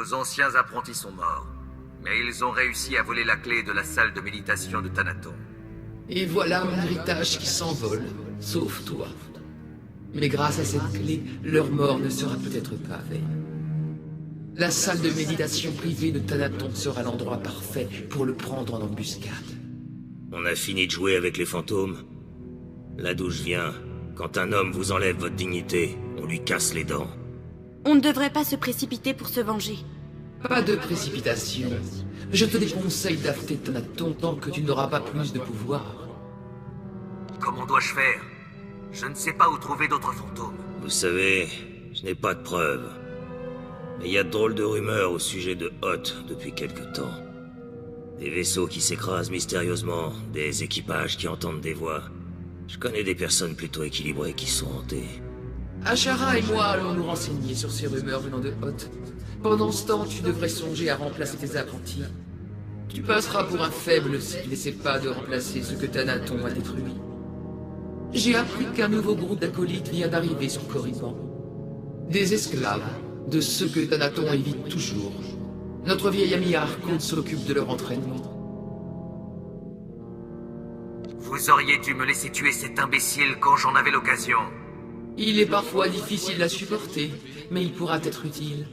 Vos anciens apprentis sont morts, mais ils ont réussi à voler la clé de la salle de méditation de Thanaton. Et voilà mon héritage qui s'envole, sauf toi. Mais grâce à cette clé, leur mort ne sera peut-être pas vaine. La salle de méditation privée de Thanaton sera l'endroit parfait pour le prendre en embuscade. On a fini de jouer avec les fantômes. Là d'où je viens, quand un homme vous enlève votre dignité, on lui casse les dents. On ne devrait pas se précipiter pour se venger. Pas de précipitation. Je te déconseille d'affter Thanaton tant que tu n'auras pas plus de pouvoir. Comment dois-je faire? Je ne sais pas où trouver d'autres fantômes. Vous savez, je n'ai pas de preuves. Mais il y a de drôles de rumeurs au sujet de Hoth depuis quelque temps. Des vaisseaux qui s'écrasent mystérieusement, des équipages qui entendent des voix. Je connais des personnes plutôt équilibrées qui sont hantées. Ashara et moi allons nous renseigner sur ces rumeurs venant de Hoth. Pendant ce temps, tu devrais songer à remplacer tes apprentis. Tu passeras pour un faible si tu n'essaies pas de remplacer ce que Thanaton a détruit. J'ai appris qu'un nouveau groupe d'acolytes vient d'arriver sur Korriban. Des esclaves, de ceux que Thanaton évite toujours. Notre vieil ami Harkonnen s'occupe de leur entraînement. Vous auriez dû me laisser tuer cet imbécile quand j'en avais l'occasion. Il est parfois difficile à supporter, mais il pourra être utile.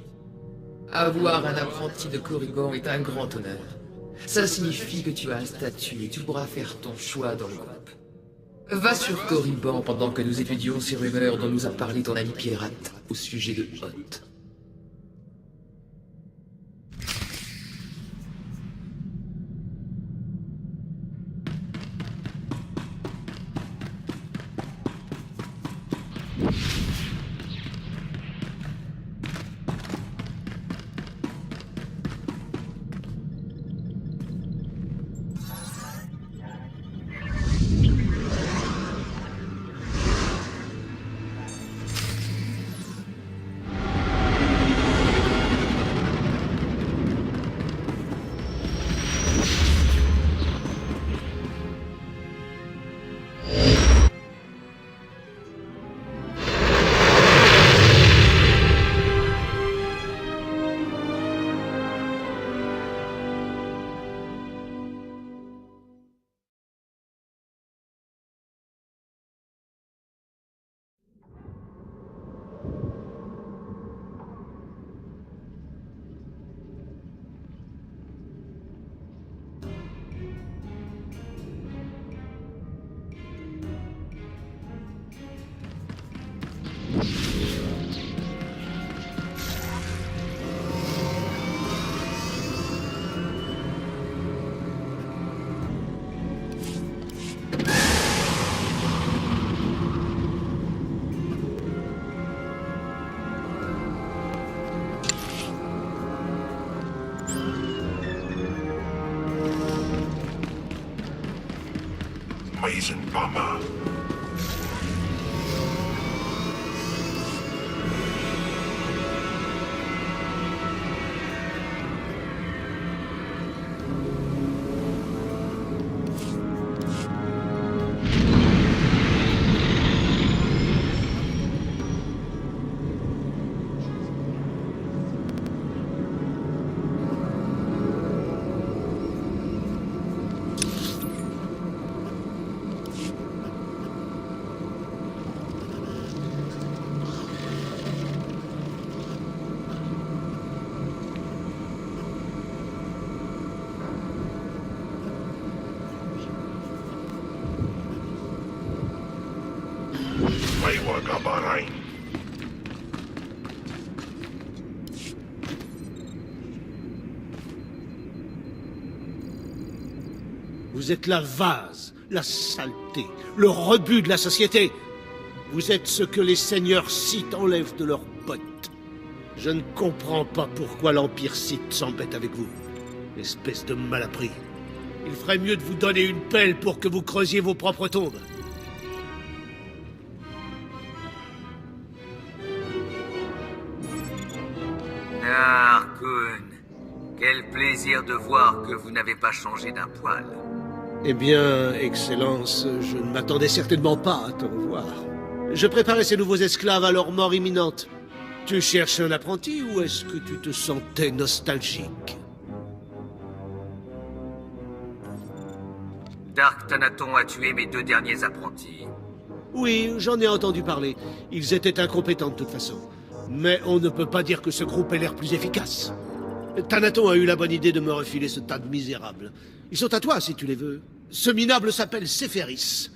Avoir un apprenti de Korriban est un grand honneur. Ça signifie que tu as un statut et tu pourras faire ton choix dans le groupe. Va sur Korriban pendant que nous étudions ces rumeurs dont nous a parlé ton ami pirate au sujet de Hoth. Eisenbomber. Vous êtes la vase, la saleté, le rebut de la société. Vous êtes ce que les seigneurs Sith enlèvent de leurs potes. Je ne comprends pas pourquoi l'Empire Sith s'embête avec vous. Espèce de malappris. Il ferait mieux de vous donner une pelle pour que vous creusiez vos propres tombes. Ah, Harkonnen, quel plaisir de voir que vous n'avez pas changé d'un poil. Eh bien, Excellence, je ne m'attendais certainement pas à te revoir. Je préparais ces nouveaux esclaves à leur mort imminente. Tu cherches un apprenti ou est-ce que tu te sentais nostalgique? Dark Thanaton a tué mes 2 derniers apprentis. Oui, j'en ai entendu parler. Ils étaient incompétents de toute façon. Mais on ne peut pas dire que ce groupe ait l'air plus efficace. Thanaton a eu la bonne idée de me refiler ce tas de misérables. Ils sont à toi si tu les veux. Ce minable s'appelle Sephéris.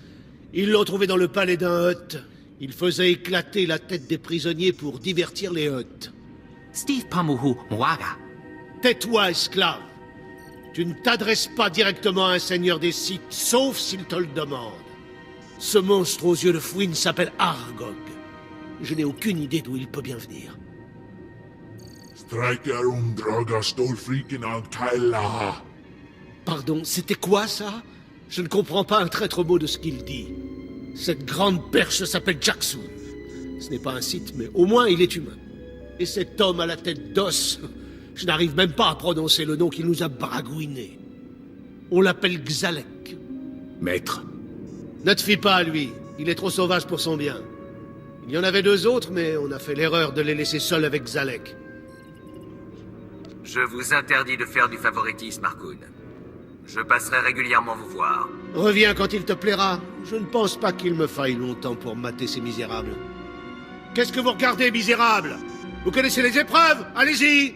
Ils l'ont trouvé dans le palais d'un Hutt. Il faisait éclater la tête des prisonniers pour divertir les Hutt. Steve Pamuhu Mwaga. Tais-toi, esclave. Tu ne t'adresses pas directement à un seigneur des Sith, sauf s'il te le demande. Ce monstre aux yeux de fouine s'appelle Argog. Je n'ai aucune idée d'où il peut bien venir. Pardon, c'était quoi ça? Je ne comprends pas un traître mot de ce qu'il dit. Cette grande perche s'appelle Jackson. Ce n'est pas un Sith, mais au moins il est humain. Et cet homme à la tête d'os, je n'arrive même pas à prononcer le nom qu'il nous a baragouiné. On l'appelle Xalek. Maître. Ne te fie pas à lui, il est trop sauvage pour son bien. Il y en avait 2 autres, mais on a fait l'erreur de les laisser seuls avec Xalek. Je vous interdis de faire du favoritisme, Harkoon. Je passerai régulièrement vous voir. Reviens quand il te plaira. Je ne pense pas qu'il me faille longtemps pour mater ces misérables. Qu'est-ce que vous regardez, misérables? Vous connaissez les épreuves? Allez-y!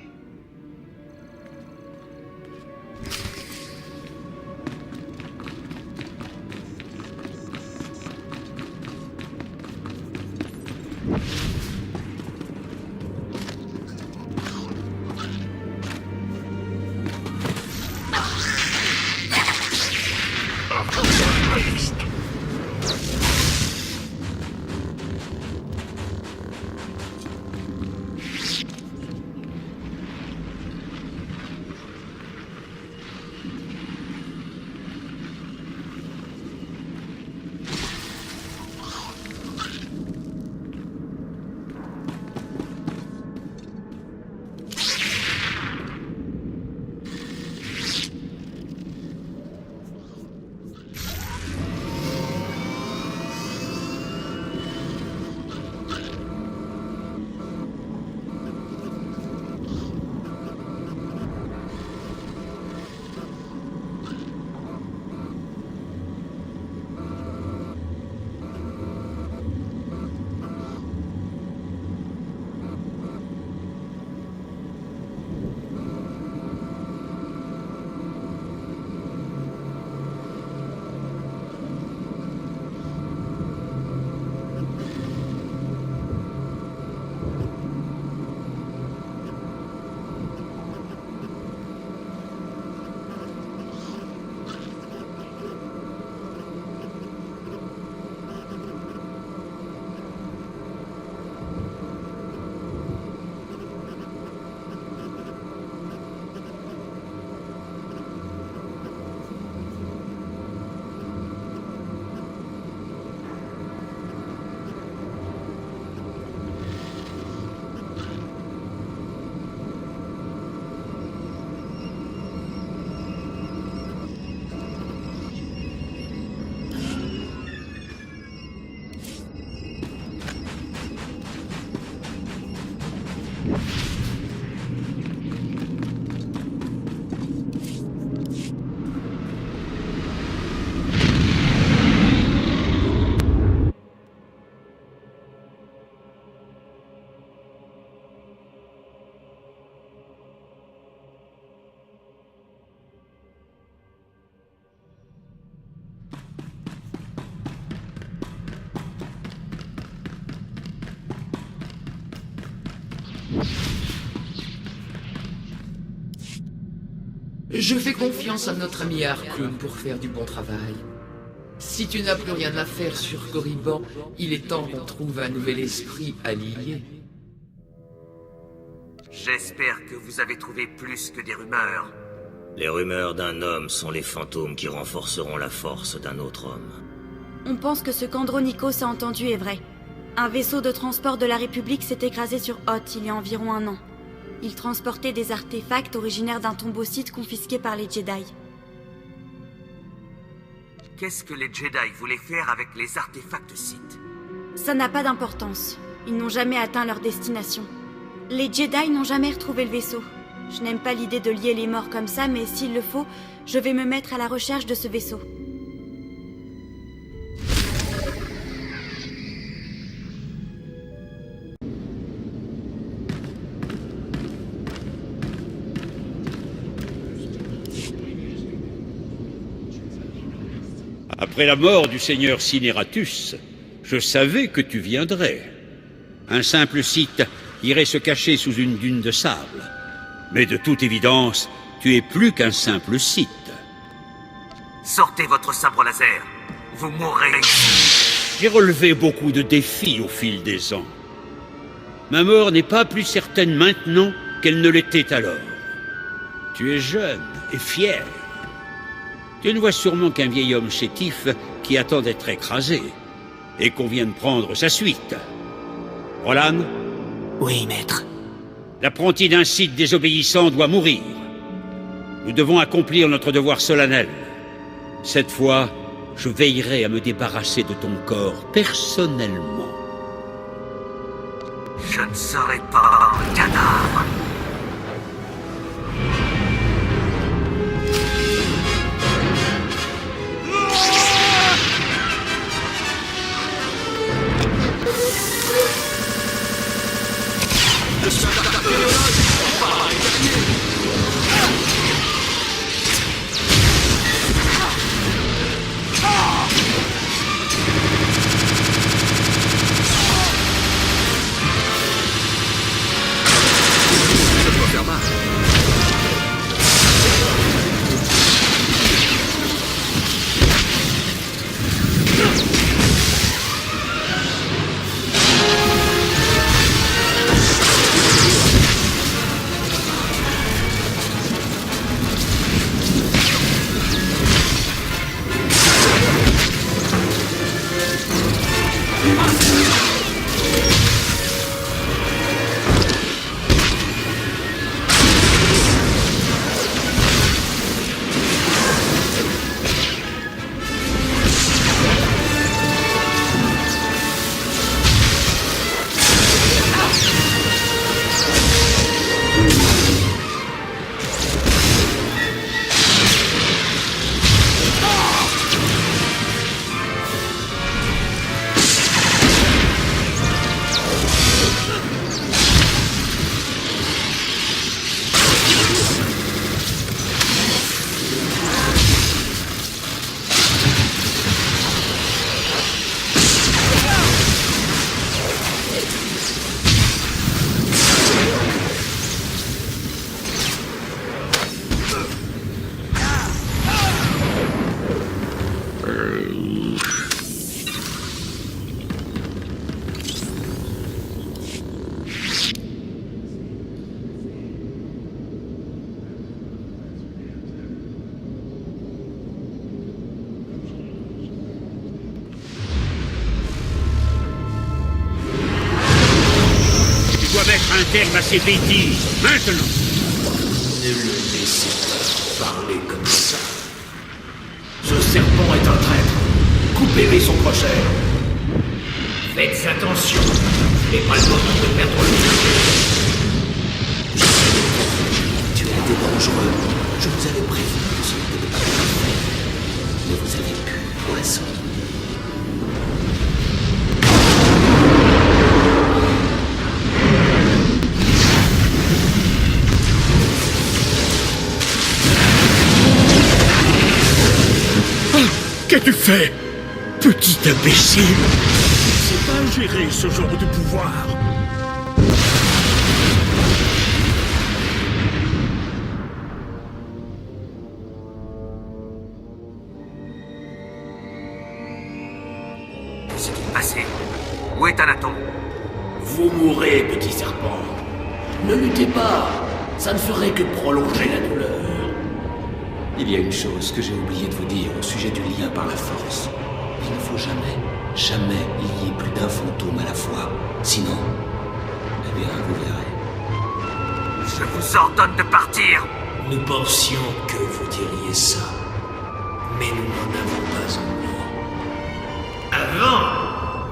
Je fais confiance à notre ami Harkoon pour faire du bon travail. Si tu n'as plus rien à faire sur Korriban, il est temps qu'on trouve un nouvel esprit allié. J'espère que vous avez trouvé plus que des rumeurs. Les rumeurs d'un homme sont les fantômes qui renforceront la force d'un autre homme. On pense que ce qu'Andronikos a entendu est vrai. Un vaisseau de transport de la République s'est écrasé sur Hoth il y a environ 1 an. Il transportait des artefacts originaires d'un tombeau Sith confisqué par les Jedi. Qu'est-ce que les Jedi voulaient faire avec les artefacts Sith? Ça n'a pas d'importance. Ils n'ont jamais atteint leur destination. Les Jedi n'ont jamais retrouvé le vaisseau. Je n'aime pas l'idée de lier les morts comme ça, mais s'il le faut, je vais me mettre à la recherche de ce vaisseau. Après la mort du seigneur Cineratus, je savais que tu viendrais. Un simple Sith irait se cacher sous une dune de sable. Mais de toute évidence, tu es plus qu'un simple Sith. Sortez votre sabre laser. Vous mourrez ici. J'ai relevé beaucoup de défis au fil des ans. Ma mort n'est pas plus certaine maintenant qu'elle ne l'était alors. Tu es jeune et fier. Tu ne vois sûrement qu'un vieil homme chétif qui attend d'être écrasé, et qu'on vient de prendre sa suite. Rolan? Oui, maître. L'apprenti d'un Sith désobéissant doit mourir. Nous devons accomplir notre devoir solennel. Cette fois, je veillerai à me débarrasser de ton corps personnellement. Je ne serai pas un cadavre. Un terme à ces bêtises, maintenant. Ne le laissez pas parler comme ça. Ce serpent est un traître. Coupez-lui son crochet. Faites attention. Ce n'est pas le moment de perdre le jeu. Tu as été dangereux. Je vous avais prévenu que ce n'était pas parfait. Mais vous avez pu, poisson. Qu'as-tu fait, petit imbécile? C'est pas gérer ce genre de pouvoir. Que s'est-il passé? Où est Anaton? Vous mourrez, petit serpent. Ne luttez pas. Ça ne ferait que prolonger la douleur. Il y a une chose que j'ai oublié de vous dire au sujet du lien par la force. Il ne faut jamais, jamais lier plus d'un fantôme à la fois. Sinon, eh bien, vous verrez. Je vous ordonne de partir. Nous pensions que vous diriez ça. Mais nous n'en avons pas envie. Avant,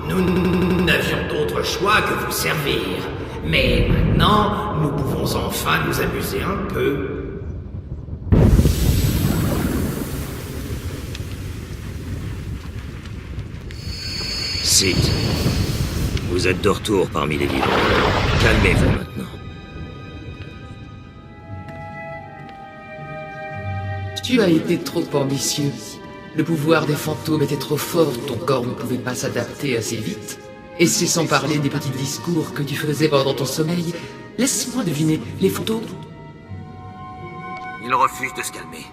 nous n'avions d'autre choix que vous servir. Mais maintenant, maintenant, nous pouvons enfin nous amuser un peu. Sith, vous êtes de retour parmi les vivants. Calmez-vous maintenant. Tu as été trop ambitieux. Le pouvoir des fantômes était trop fort, ton corps ne pouvait pas s'adapter assez vite. Et c'est sans parler des petits discours que tu faisais pendant ton sommeil. Laisse-moi deviner, les fantômes? Il refuse de se calmer.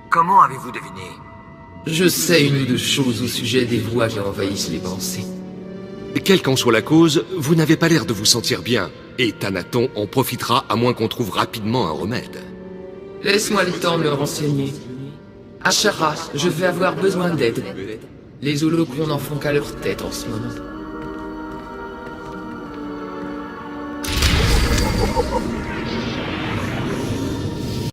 Comment avez-vous deviné? Je sais une ou deux choses au sujet des voix qui envahissent les pensées. Quelle qu'en soit la cause, vous n'avez pas l'air de vous sentir bien, et Thanaton en profitera à moins qu'on trouve rapidement un remède. Laisse-moi le temps de me renseigner. Ashara, je vais avoir besoin d'aide. Les holocrons n'en font qu'à leur tête en ce moment.